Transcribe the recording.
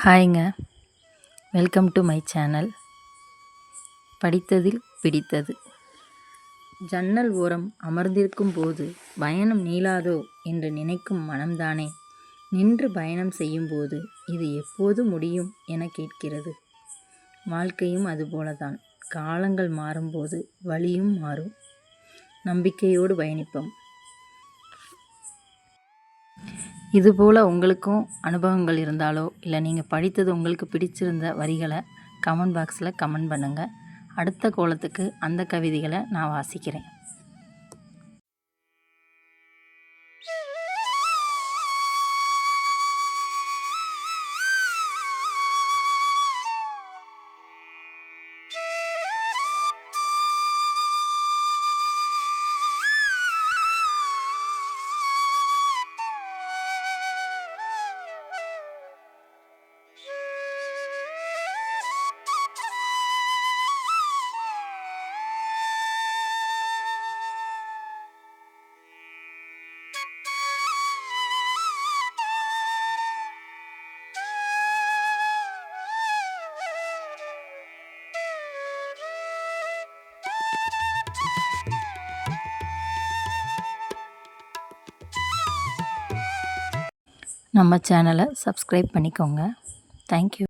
ஹாய்ங்க. Welcome to my channel. படித்ததில் பிடித்தது. ஜன்னல் ஓரம் அமர்ந்திருக்கும் போது பயணம் நீளாதோ என்று நினைக்கும் மனம்தானே நின்று பயணம் செய்யும்போது இது எப்போது முடியும் என கேட்கிறது. வாழ்க்கையும் அதுபோலதான். காலங்கள் மாறும்போது வழியும் மாறும். நம்பிக்கையோடு பயணிப்போம். இதுபோல் உங்களுக்கும் அனுபவங்கள் இருந்தாலோ இல்லை நீங்கள் படித்தது உங்களுக்கு பிடிச்சிருந்த வரிகளை கமெண்ட் பாக்ஸில் கமெண்ட் பண்ணுங்கள். அடுத்த கோலத்துக்கு அந்த கவிதைகளை நான் வாசிக்கிறேன். நம்ம சேனலை சப்ஸ்கிரைப் பண்ணிக்கோங்க. தேங்க்யூ.